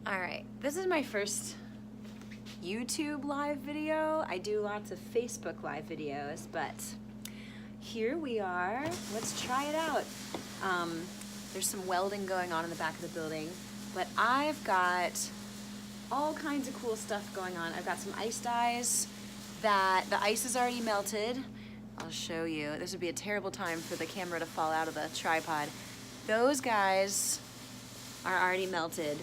All right, this is my first YouTube live video. I do lots of Facebook live videos, but here we are. Let's try it out. There's some welding going on in the back of the building, but I've got all kinds of cool stuff going on. I've got some ice dyes that the ice is already melted. I'll show you. This would be a terrible time for the camera to fall out of the tripod. Those guys are already melted,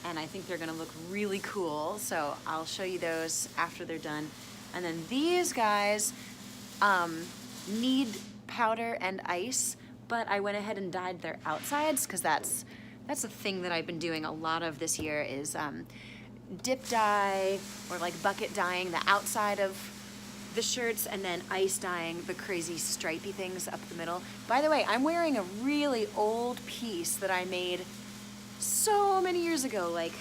and I think they're gonna look really cool, so I'll show you those after they're done. And then these guys need powder and ice, but I went ahead and dyed their outsides, because that's a thing that I've been doing a lot of this year, is dip dye or like bucket dyeing the outside of the shirts and then ice dyeing the crazy stripey things up the middle. By the way, I'm wearing a really old piece that I made so many years ago, like,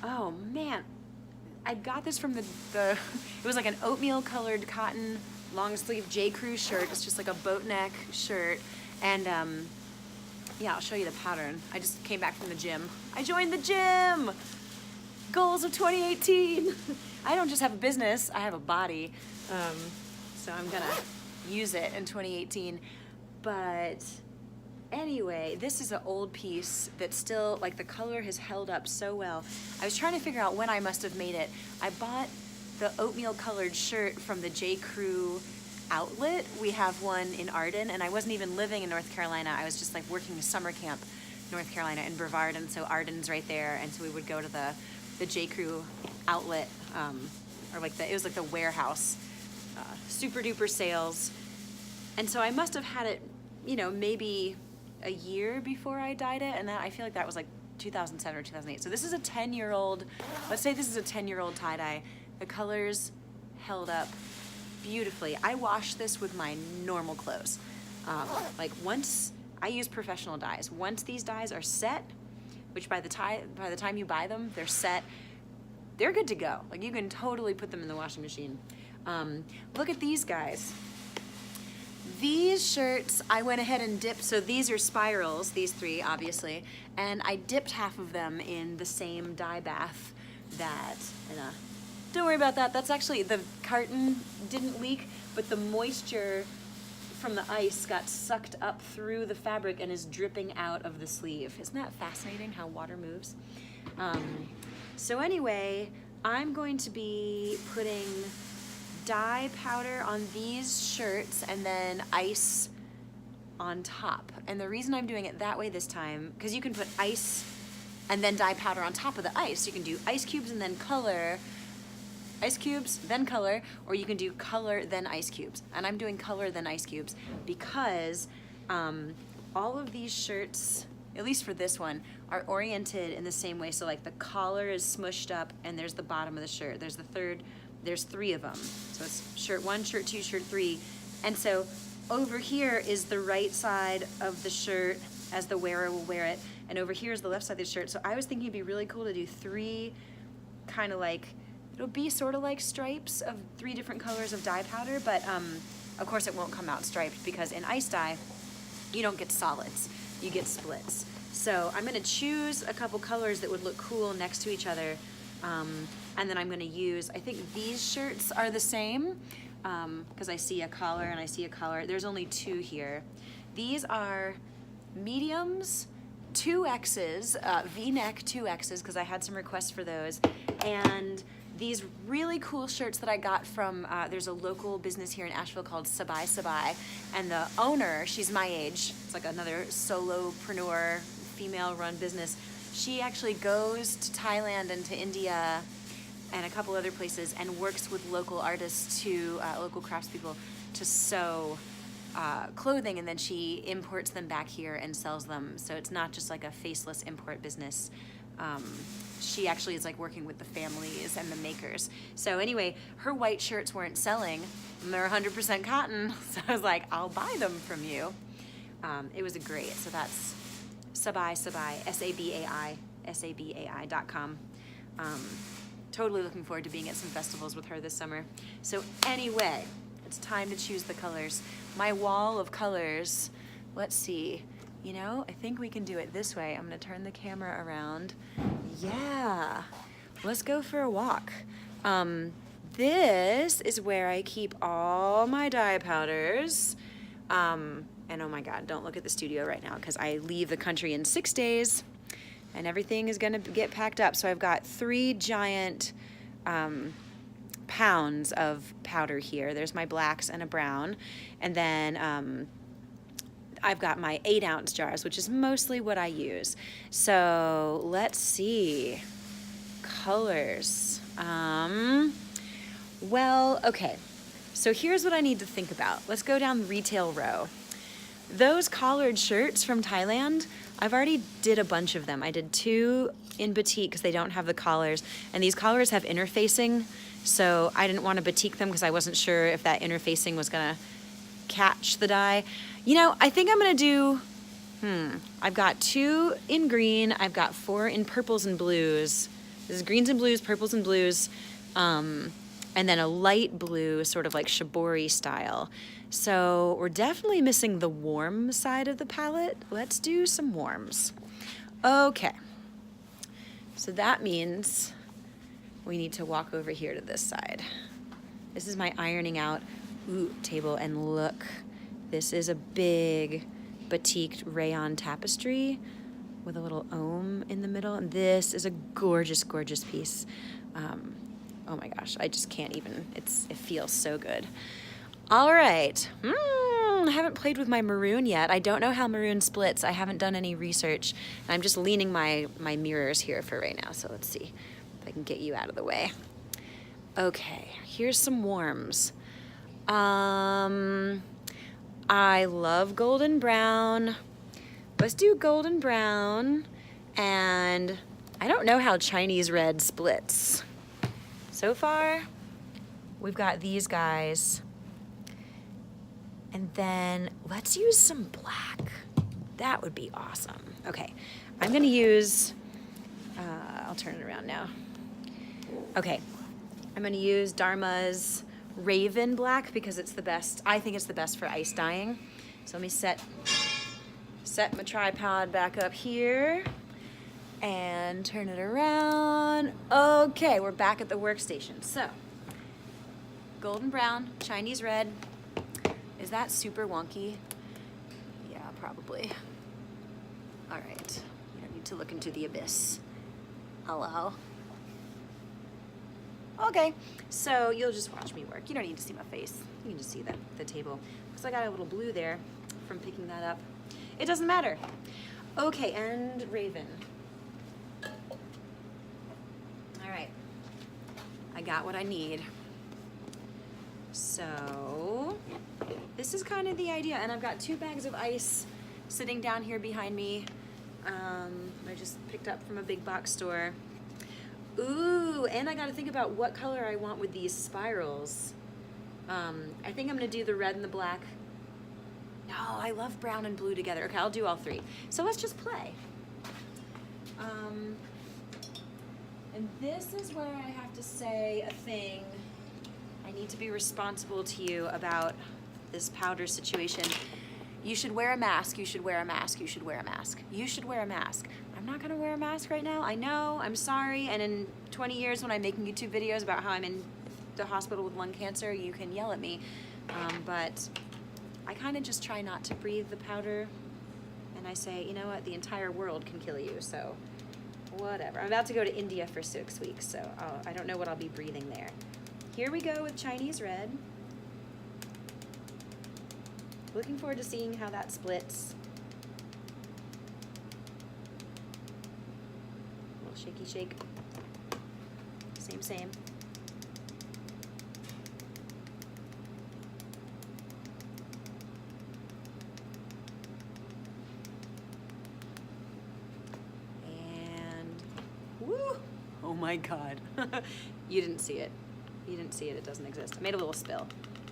oh man, I got this from the it was like an oatmeal colored cotton long sleeve J. Crew shirt. It's just like a boat neck shirt, and yeah, I'll show you the pattern. I just came back from the gym. I joined the gym! Goals of 2018. I don't just have a business, I have a body, so I'm gonna use it in 2018, but anyway, this is an old piece that still, like, the color has held up so well. I was trying to figure out when I must have made it. I bought the oatmeal colored shirt from the J. Crew outlet. We have one in Arden, and I wasn't even living in North Carolina. I was just like working summer camp North Carolina in Brevard, and so Arden's right there, and so we would go to the J. Crew outlet, or like it was like the warehouse, super duper sales. And so I must have had it, you know, maybe a year before I dyed it, and that, I feel like that was like 2007 or 2008. So this is a 10-year-old, let's say this is a 10-year-old tie-dye. The colors held up beautifully. I washed this with my normal clothes. Like, once, I use professional dyes. Once these dyes are set, which by the time you buy them, they're set, they're good to go. Like, you can totally put them in the washing machine. Look at these guys. These shirts, I went ahead and dipped, so these are spirals, these three, obviously, and I dipped half of them in the same dye bath that, don't worry about that, that's actually, the carton didn't leak, but the moisture from the ice got sucked up through the fabric and is dripping out of the sleeve. Isn't that fascinating how water moves? So anyway, I'm going to be putting dye powder on these shirts and then ice on top. And the reason I'm doing it that way this time, because you can put ice and then dye powder on top of the ice. You can do ice cubes and then color, ice cubes, then color, or you can do color, then ice cubes. And I'm doing color, then ice cubes because all of these shirts, at least for this one, are oriented in the same way. So like the collar is smushed up and there's the bottom of the shirt. There's three of them. So it's shirt 1, shirt 2, shirt 3. And so over here is the right side of the shirt as the wearer will wear it. And over here is the left side of the shirt. So I was thinking it'd be really cool to do 3 kind of like, it'll be sort of like stripes of 3 different colors of dye powder, but of course it won't come out striped because in ice dye, you don't get solids, you get splits. So I'm gonna choose a couple colors that would look cool next to each other, and then I'm gonna use, I think these shirts are the same, because I see a collar and I see a collar. There's only 2 here. These are mediums, 2Xs, V-neck 2Xs, because I had some requests for those, and these really cool shirts that I got from, there's a local business here in Asheville called Sabai Sabai, and the owner, she's my age, it's like another solopreneur, female-run business. She actually goes to Thailand and to India and a couple other places and works with local artists to, local craftspeople to sew clothing, and then she imports them back here and sells them. So it's not just like a faceless import business. She actually is like working with the families and the makers. So anyway, her white shirts weren't selling, and they're 100% cotton. So I was like, I'll buy them from you. It was great. So that's Sabai, S-A-B-A-I, S-A-B-A-I.com. Totally looking forward to being at some festivals with her this summer. So anyway, it's time to choose the colors. My wall of colors, let's see. You know, I think we can do it this way. I'm gonna turn the camera around. Yeah, let's go for a walk. This is where I keep all my dye powders. And oh my God, don't look at the studio right now because I leave the country in 6 days and everything is gonna get packed up. So I've got 3 giant pounds of powder here. There's my blacks and a brown. And then I've got my 8-ounce jars, which is mostly what I use. So let's see, colors. Well, okay, so here's what I need to think about. Let's go down the retail row. Those collared shirts from Thailand, I've already did a bunch of them. I did 2 in batik because they don't have the collars, and these collars have interfacing, so I didn't want to batik them because I wasn't sure if that interfacing was gonna catch the dye. You know, I think I'm gonna do, I've got 2 in green, I've got 4 in purples and blues. This is greens and blues, purples and blues, and then a light blue, sort of like shibori style. So we're definitely missing the warm side of the palette. Let's do some warms. Okay, so that means we need to walk over here to this side. This is my ironing out table, and look, this is a big batiked rayon tapestry with a little ohm in the middle, and this is a gorgeous, gorgeous piece. Oh my gosh, I just can't even, it feels so good. All right, I haven't played with my maroon yet. I don't know how maroon splits. I haven't done any research. I'm just leaning my mirrors here for right now, so let's see if I can get you out of the way. Okay, here's some warms. I love golden brown. Let's do golden brown, and I don't know how Chinese red splits. So far, we've got these guys, and then let's use some black. That would be awesome. Okay, I'm gonna use, I'll turn it around now. Okay, I'm gonna use Dharma's Raven Black because it's the best, I think it's the best for ice dyeing. So let me set my tripod back up here and turn it around. Okay, we're back at the workstation. So, golden brown, Chinese red. Is that super wonky? Yeah, probably. All right, you don't need to look into the abyss. Hello. Okay, so you'll just watch me work. You don't need to see my face. You can just see the table. Looks like I got a little blue there from picking that up. It doesn't matter. Okay, and Raven. All right, I got what I need. So this is kind of the idea, and I've got 2 bags of ice sitting down here behind me. I just picked up from a big box store. Ooh, and I gotta think about what color I want with these spirals. I think I'm gonna do the red and the black. No, I love brown and blue together. Okay, I'll do all 3. So let's just play. And this is where I have to say a thing. I need to be responsible to you about this powder situation. You should wear a mask, you should wear a mask, you should wear a mask. You should wear a mask. I'm not gonna wear a mask right now, I know, I'm sorry, and in 20 years when I'm making YouTube videos about how I'm in the hospital with lung cancer, you can yell at me. But I kind of just try not to breathe the powder, and I say, you know what, the entire world can kill you, so whatever. I'm about to go to India for 6 weeks, so I don't know what I'll be breathing there. Here we go with Chinese red. Looking forward to seeing how that splits. A little shaky shake. Same, same. Oh my God. You didn't see it. You didn't see it, it doesn't exist. I made a little spill.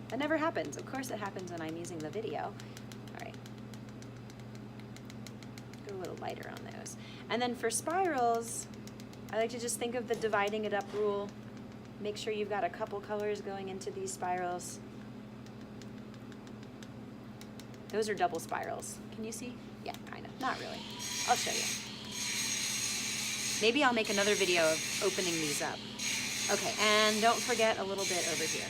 That never happens. Of course it happens when I'm using the video. All right. Go a little lighter on those. And then for spirals, I like to just think of the dividing it up rule. Make sure you've got a couple colors going into these spirals. Those are double spirals. Can you see? Yeah, kind of. Not really. I'll show you. Maybe I'll make another video of opening these up. Okay, and don't forget a little bit over here.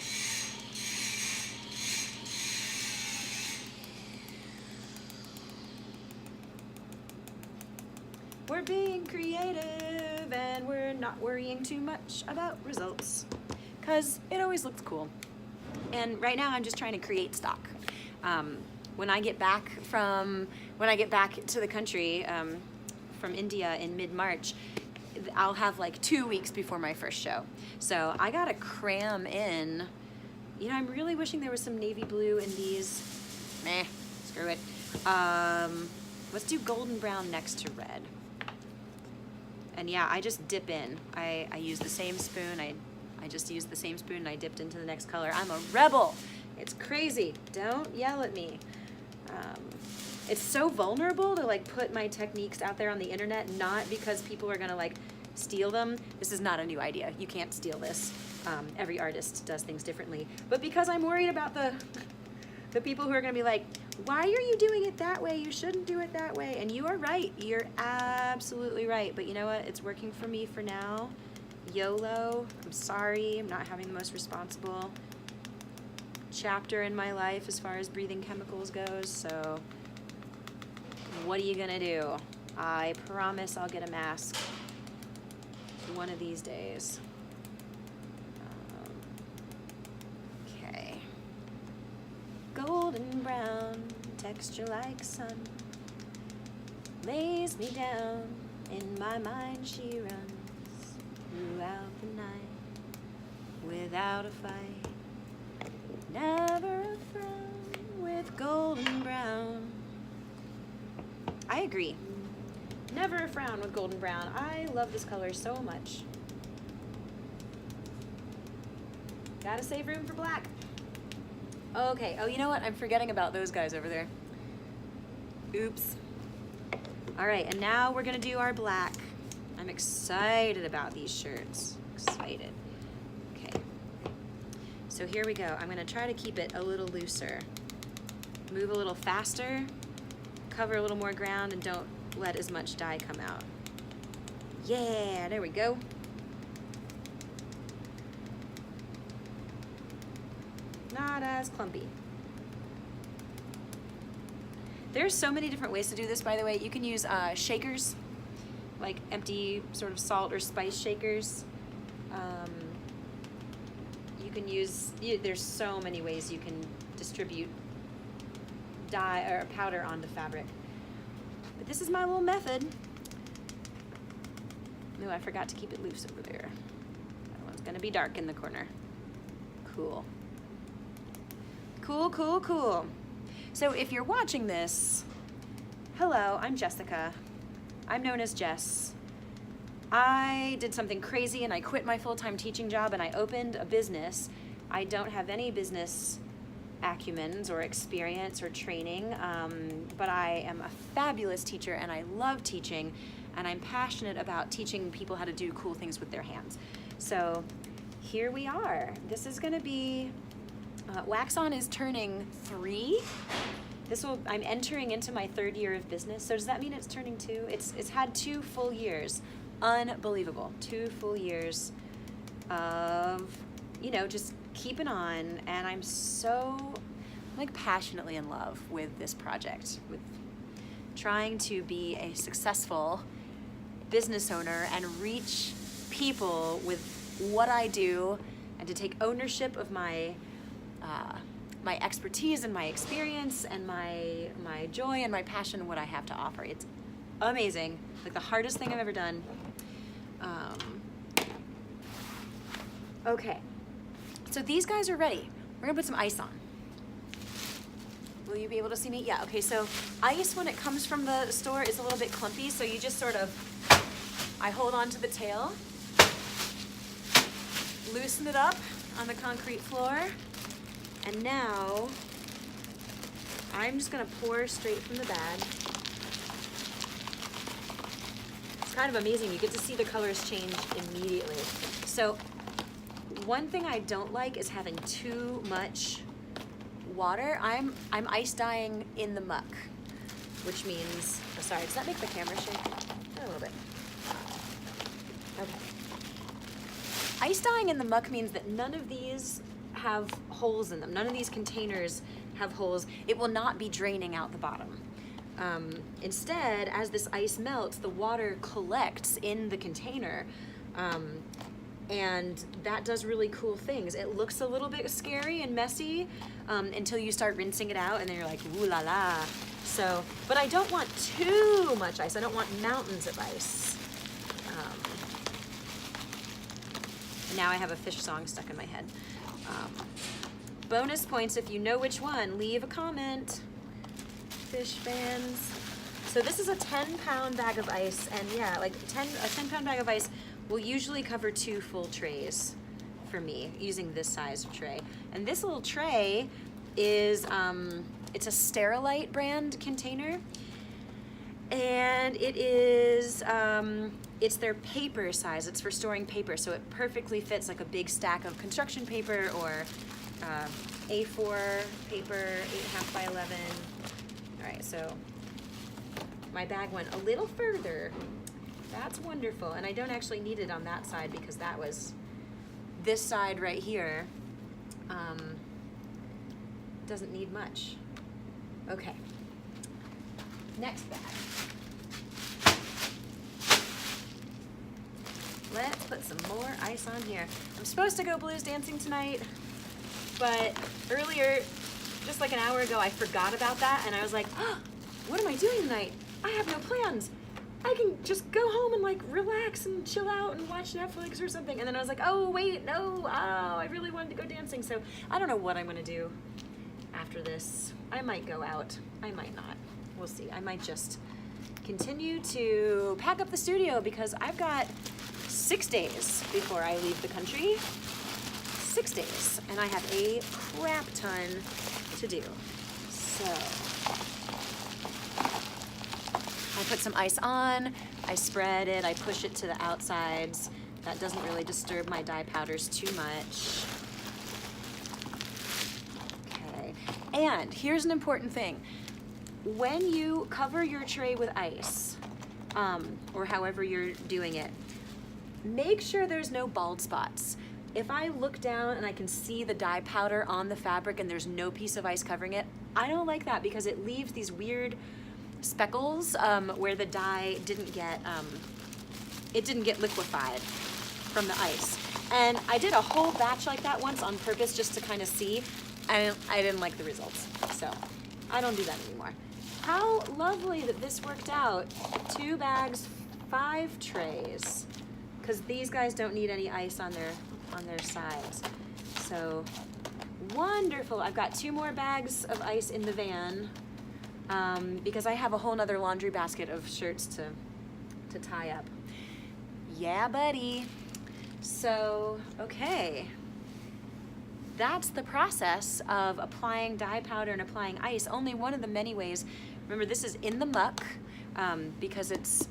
We're being creative and we're not worrying too much about results because it always looks cool. And right now I'm just trying to create stock. When I get back to the country from India in mid-March, I'll have like 2 weeks before my first show. So I gotta cram in. You know, I'm really wishing there was some navy blue in these. Meh, screw it. Let's do golden brown next to red. And yeah, I just dip in. I use the same spoon. I just used the same spoon and I dipped into the next color. I'm a rebel. It's crazy. Don't yell at me. It's so vulnerable to like put my techniques out there on the internet, not because people are gonna like steal them. This is not a new idea. You can't steal this. Every artist does things differently. But because I'm worried about the people who are gonna be like, why are you doing it that way? You shouldn't do it that way. And you are right. You're absolutely right. But you know what? It's working for me for now. YOLO. I'm sorry. I'm not having the most responsible chapter in my life as far as breathing chemicals goes. So what are you gonna do? I promise I'll get a mask one of these days. Okay. Golden brown, texture like sun, lays me down, in my mind she runs throughout the night, without a fight, never a frown, with golden brown. I agree. Never a frown with golden brown. I love this color so much. Gotta save room for black. Okay, oh, you know what? I'm forgetting about those guys over there. Oops. All right, and now we're gonna do our black. I'm excited about these shirts. Excited. Okay. So here we go. I'm gonna try to keep it a little looser. Move a little faster, cover a little more ground, and don't let as much dye come out. Yeah, there we go. Not as clumpy. There's so many different ways to do this, by the way. You can use shakers, like empty sort of salt or spice shakers. You can use, there's so many ways you can distribute dye or powder onto fabric. But this is my little method. No, I forgot to keep it loose over there. That one's gonna be dark in the corner. Cool. Cool, cool, cool. So if you're watching this, hello, I'm Jessica. I'm known as Jess. I did something crazy and I quit my full-time teaching job and I opened a business. I don't have any business acumens or experience or training, but I am a fabulous teacher and I love teaching and I'm passionate about teaching people how to do cool things with their hands. So here we are. This is gonna be, Wax On is turning 3. I'm entering into my 3rd year of business. So does that mean it's turning 2? It's had 2 full years. Unbelievable. 2 full years of, you know, just keeping on. And I'm so like passionately in love with this project, with trying to be a successful business owner and reach people with what I do and to take ownership of my my expertise and my experience and my joy and my passion and what I have to offer. It's amazing. Like the hardest thing I've ever done. Okay, so these guys are ready. We're gonna put some ice on. Will you be able to see me? Yeah, okay, so ice when it comes from the store is a little bit clumpy, so you just sort of, I hold on to the tail, loosen it up on the concrete floor, and now I'm just gonna pour straight from the bag. It's kind of amazing, you get to see the colors change immediately. So one thing I don't like is having too much water. I'm ice dyeing in the muck. which means, oh, sorry, does that make the camera shake? A little bit. Okay. Ice dyeing in the muck means that none of these have holes in them. None of these containers have holes. It will not be draining out the bottom. Instead, as this ice melts, the water collects in the container, and that does really cool things. It looks a little bit scary and messy until you start rinsing it out, and then you're like, ooh la la. So, but I don't want too much ice. I don't want mountains of ice. Now I have a fish song stuck in my head. Bonus points if you know which one. Leave a comment. Fish fans. So this is a 10-pound bag of ice, and yeah, like a 10-pound bag of ice will usually cover 2 full trays for me, using this size of tray. And this little tray is, it's a Sterilite brand container, and it is, it's their paper size. It's for storing paper, so it perfectly fits like a big stack of construction paper or A4 paper, 8.5 by 11. All right, so my bag went a little further. That's wonderful, and I don't actually need it on that side because that was this side right here. Doesn't need much. Okay, next bag. Let's put some more ice on here. I'm supposed to go blues dancing tonight, but earlier, just like an hour ago, I forgot about that, and I was like, oh, what am I doing tonight? I have no plans. I can just go home and like relax and chill out and watch Netflix or something. And then I was like, oh wait, no, oh, I really wanted to go dancing. So I don't know what I'm gonna do after this. I might go out, I might not. We'll see. I might just continue to pack up the studio because I've got 6 days before I leave the country. 6 days, and I have a crap ton to do. So I put some ice on, I spread it, I push it to the outsides. That doesn't really disturb my dye powders too much. Okay, and here's an important thing. When you cover your tray with ice, or however you're doing it, make sure there's no bald spots. If I look down and I can see the dye powder on the fabric and there's no piece of ice covering it, I don't like that because it leaves these weird speckles where the dye didn't get liquefied from the ice. And I did a whole batch like that once on purpose just to kind of see, and I didn't like the results. So I don't do that anymore. How lovely that this worked out. 2 bags, 5 trays, because these guys don't need any ice on their sides. So wonderful. I've got 2 more bags of ice in the van because I have a whole nother laundry basket of shirts to tie up. Yeah, buddy. So, okay. That's the process of applying dye powder and applying ice. Only one of the many ways. Remember, this is in the muck because it's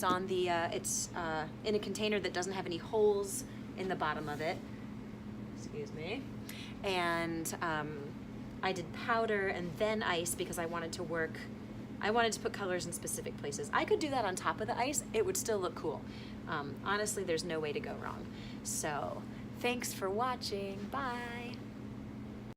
on the it's in a container that doesn't have any holes in the bottom of it. Excuse me. And I did powder and then ice because I wanted to put colors in specific places. I could do that on top of the ice. It would still look cool. Honestly, there's no way to go wrong. So, thanks for watching. Bye.